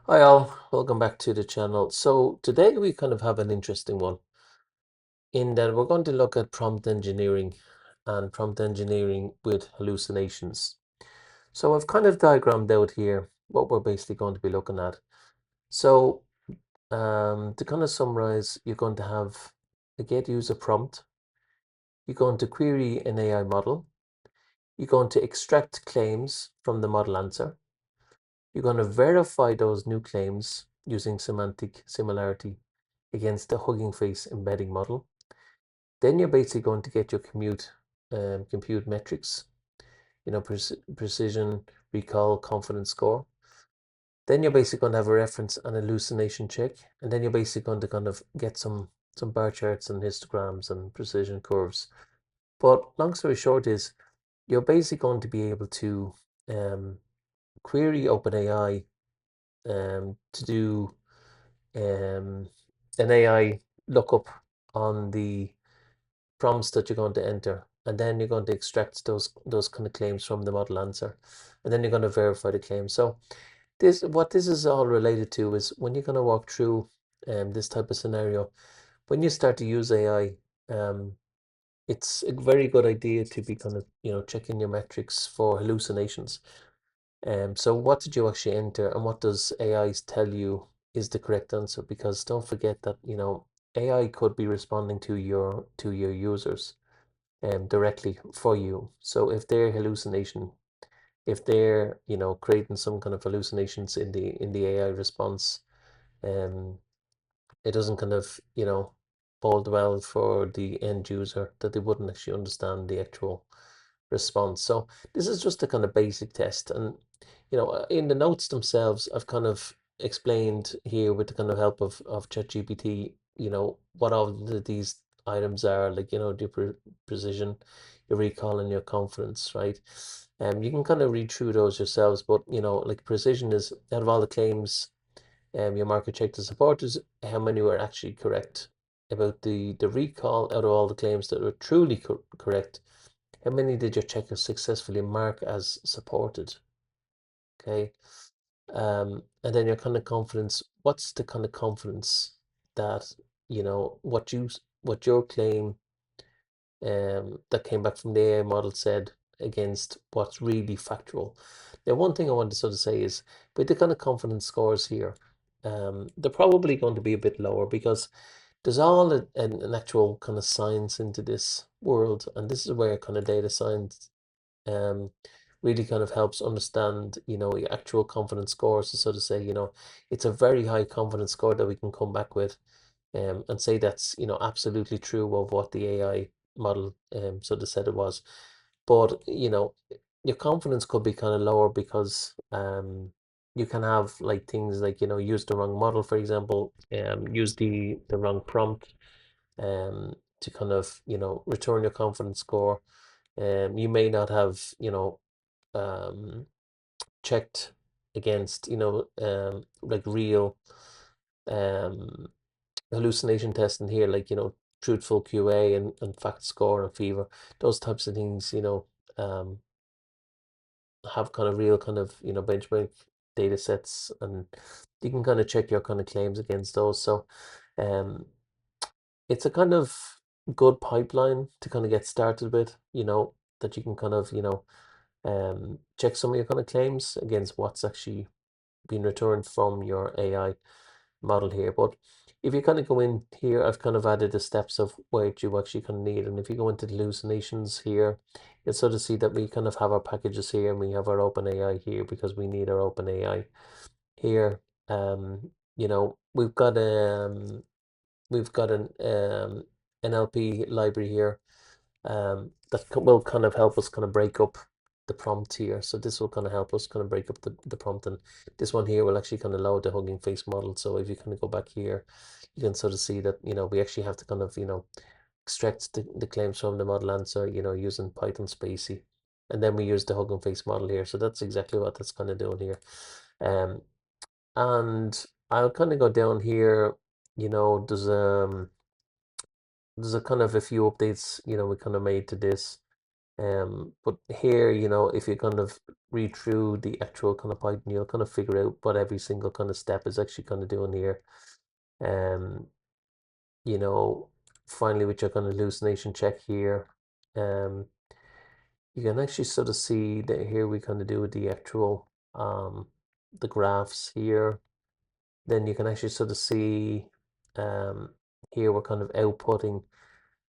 Hi all, welcome back to the channel. So today we kind of have an interesting one in that we're going to look at prompt engineering and prompt engineering with hallucinations. So I've kind of diagrammed out here what we're basically going to be looking at. So to kind of summarize, you're going to have a get user prompt, you're going to query an AI model, you're going to extract claims from the model answer, you're going to verify those new claims using semantic similarity against the Hugging Face embedding model. Then you're basically going to get your compute metrics, precision, recall, confidence score. Then you're basically going to have a reference and hallucination check, and then you're basically going to kind of get some bar charts and histograms and precision curves. But long story short is you're basically going to be able to query OpenAI to do an AI lookup on the prompts that you're going to enter, and then you're going to extract those kind of claims from the model answer, and then you're going to verify the claim. So this is all related to is when you're going to walk through this type of scenario, when you start to use AI, it's a very good idea to be kind of checking your metrics for hallucinations. So what did you actually enter, and what does AI tell you is the correct answer? Because don't forget that AI could be responding to your users directly for you. So if they're hallucination, if they're creating some kind of hallucinations in the AI response, um, it doesn't kind of bode well for the end user that they wouldn't actually understand the actual response. So this is just a kind of basic test, and in the notes themselves, I've kind of explained here with the kind of help of ChatGPT, what all these items are, like your precision, your recall, and your confidence, right? You can kind of read through those yourselves, but like precision is out of all the claims your market check to support is how many were actually correct. About the recall, out of all the claims that were truly correct, how many did your checker successfully mark as supported? Okay. And then your kind of confidence, what's the kind of confidence that, what your claim that came back from the AI model said against what's really factual. Now, one thing I want to sort of say is with the kind of confidence scores here, they're probably going to be a bit lower because there's all an actual kind of science into this world, and this is where kind of data science um, really kind of helps understand, your actual confidence scores to sort of say, it's a very high confidence score that we can come back with and say that's, absolutely true of what the AI model sort of said it was. But, your confidence could be kind of lower because you can have like things like, use the wrong model, for example, use the wrong prompt to kind of, return your confidence score. You may not have, um, checked against, like real um, hallucination testing here, like, truthful QA and fact score and fever, those types of things, have kind of real kind of, benchmark data sets, and you can kind of check your kind of claims against those. So, um, it's a kind of good pipeline to kind of get started with, that you can kind of, check some of your kind of claims against what's actually being returned from your AI model here. But if you kind of go in here, I've kind of added the steps of what you actually kind of need. And if you go into the hallucinations here, you'll sort of see that we kind of have our packages here and we have our OpenAI here because we need our OpenAI here. We've got an NLP library here that will kind of help us kind of break up the prompt here. So this will kind of help us kind of break up the prompt, and this one here will actually kind of load the Hugging Face model. So if you kind of go back here, you can sort of see that, we actually have to kind of, extract the claims from the model answer, using Python Spacey. And then we use the Hugging Face model here. So that's exactly what that's kind of doing here. Um, and I'll kind of go down here, there's a kind of a few updates, we kind of made to this. But here, if you kind of read through the actual kind of Python, you'll kind of figure out what every single kind of step is actually kind of doing here. Um, you know, finally, with your kind of hallucination check here, you can actually sort of see that here we kind of do the actual the graphs here. Then you can actually sort of see here we're kind of outputting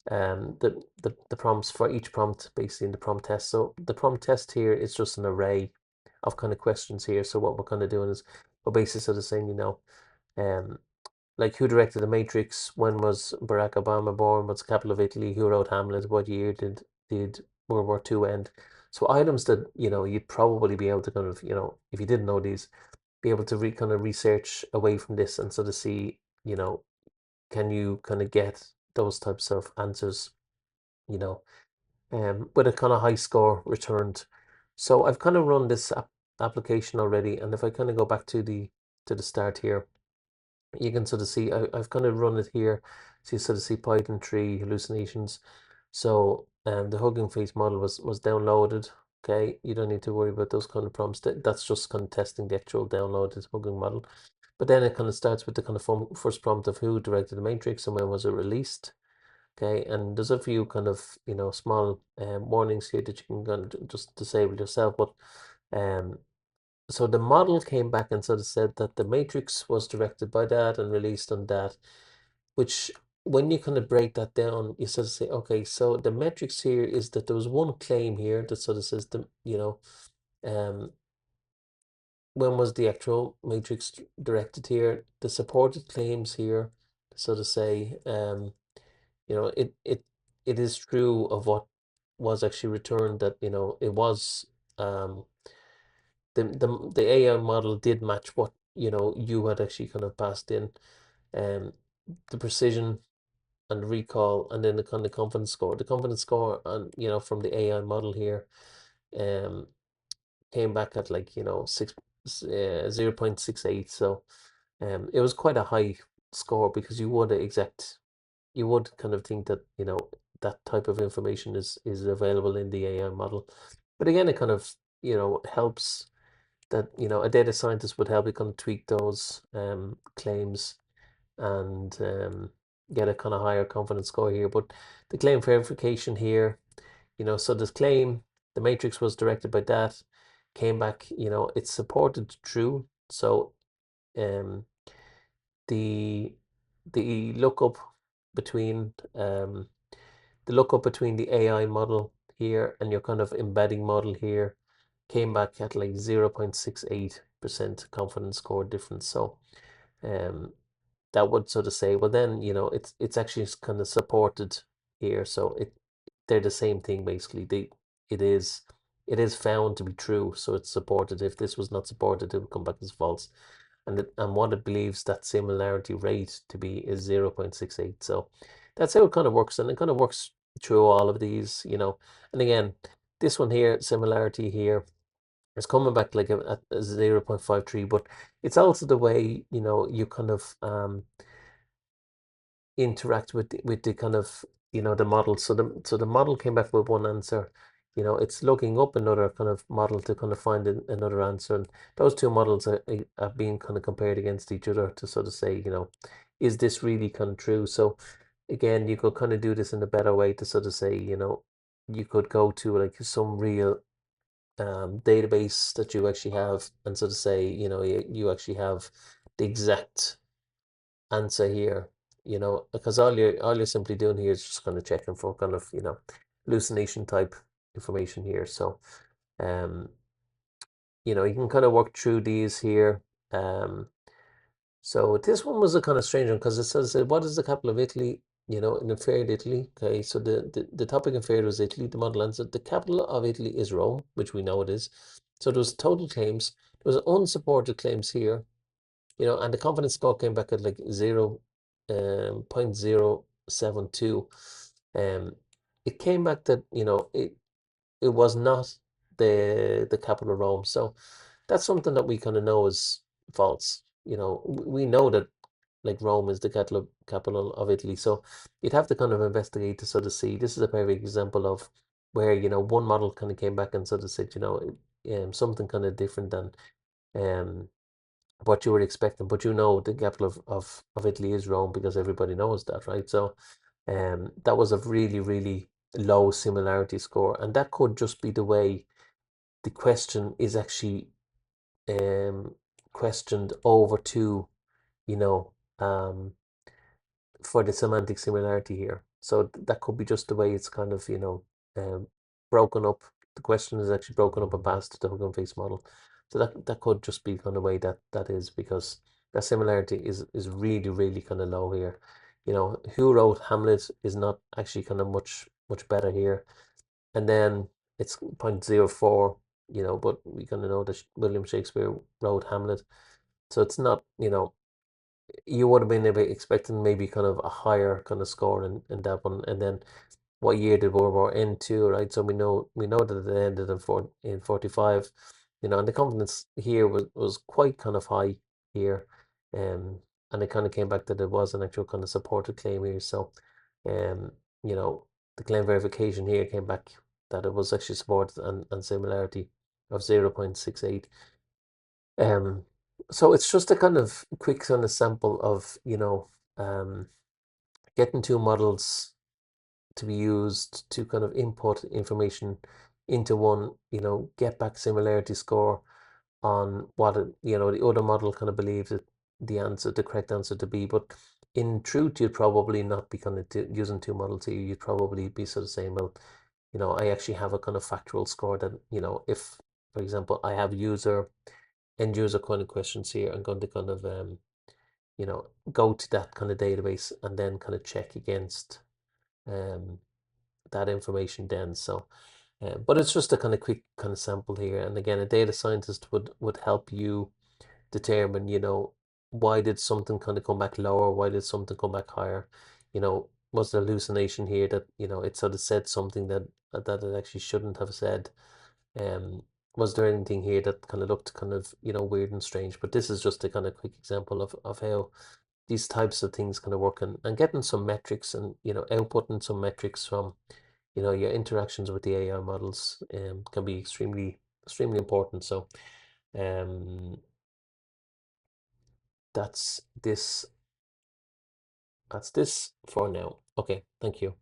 the prompts for each prompt basically in the prompt test. So the prompt test here is just an array of kind of questions here. So what we're kind of doing is we're basically sort of saying, um, like who directed the Matrix? When was Barack Obama born? What's the capital of Italy? Who wrote Hamlet? What year did World War II end? So items that you'd probably be able to kind of if you didn't know these, be able to kind of research away from this and sort of see can you kind of get those types of answers you know with a kind of high score returned. So I've kind of run this application already, and if I kind of go back to the start here, you can sort of see I've kind of run it here. So you sort of see Python 3 hallucinations. So the Hugging Face model was downloaded. Okay, you don't need to worry about those kind of prompts. That's just kind of testing the actual downloaded Hugging model. But then it kind of starts with the kind of first prompt of who directed the Matrix and when was it released. Okay, and there's a few kind of small warnings here that you can kind of just disable yourself. But um, so the model came back and sort of said that the Matrix was directed by that and released on that, which when you kind of break that down, you sort of say, okay, so the metrics here is that there was one claim here that sort of says um, when was the actual Matrix directed here? The supported claims here sort of say, it is true of what was actually returned, that it was um the AI model did match what you had actually kind of passed in, um the precision and recall, and then the kind of confidence score. The confidence score and from the AI model here um came back at like 0.68. So it was quite a high score, because you would kind of think that that type of information is available in the AI model. But again, it kind of helps that a data scientist would help you kind of tweak those claims and get a kind of higher confidence score here. But the claim verification here, so this claim, the matrix was directed by that, came back, it's supported true. So um the the lookup between the AI model here and your kind of embedding model here came back at like 0.68% confidence score difference. So um that would sort of say, well then, it's actually kind of supported here. So they're the same thing basically. It is it is found to be true, so it's supported. If this was not supported, it would come back as false. And what it believes that similarity rate to be is 0.68. So that's how it kind of works, and it kind of works through all of these. And again, this one here, similarity here, is coming back like a 0.53, but it's also the way you kind of interact with the kind of the model. So the model came back with one answer. It's looking up another kind of model to kind of find another answer, and those two models are being kind of compared against each other to sort of say, is this really kind of true? So again, you could kind of do this in a better way to sort of say, you could go to like some real database that you actually have and sort of say, you actually have the exact answer here, because all you're simply doing here is just kind of checking for kind of hallucination type information here. So um you can kind of work through these here. So this one was a kind of strange one, because it says what is the capital of Italy, in inferred Italy. Okay, so the topic inferred was Italy. The model answered the capital of Italy is Rome, which we know it is. So there was total claims, there was unsupported claims here, and the confidence score came back at like 0.072. It came back that it was not the capital of Rome. So that's something that we kind of know is false. We know that like Rome is the capital of Italy. So you'd have to kind of investigate to sort of see. This is a perfect example of where, you know, one model kind of came back and sort of said, you know, something kind of different than um, what you were expecting. But you know, the capital of Italy is Rome, because everybody knows that, right? So that was a really, really low similarity score. And that could just be the way the question is actually questioned over to, you know, for the semantic similarity here. So that could be just the way it's kind of, you know, broken up. The question is actually broken up and passed to the Hugging Face model. So that could just be kind of way that is, because that similarity is really, really kind of low here. You know, who wrote Hamlet is not actually kind of much better here. And then it's 0.04, you know, but we kind of know that William Shakespeare wrote Hamlet. So it's not, you know, you would have been expecting maybe kind of a higher kind of score in that one. And then what year did World War end to, right? So we know that it ended in 45, you know, and the confidence here was quite kind of high here. And it kind of came back that it was an actual kind of supported claim here. So um, you know, the claim verification here came back that it was actually supported, and similarity of 0.68. Um, so it's just a kind of quick kind of sample of, you know, getting two models to be used to kind of input information into one, you know, get back similarity score on what it, you know, the other model kind of believes it, the correct answer to be. But in truth, you'd probably not be kind of using two models here. You'd probably be sort of saying, well, you know, I actually have a kind of factual score that, you know, if, for example, I have end user kind of questions here, I'm going to kind of you know, go to that kind of database and then kind of check against um that information then. So but it's just a kind of quick kind of sample here. And again, a data scientist would help you determine, you know, why did something kind of come back lower, why did something come back higher, you know, was there hallucination here that, you know, it sort of said something that it actually shouldn't have said. Was there anything here that kind of looked kind of, you know, weird and strange? But this is just a kind of quick example of how these types of things kind of work, and getting some metrics, and, you know, outputting some metrics from, you know, your interactions with the AI models can be extremely important. So um, that's this for now. Okay, thank you.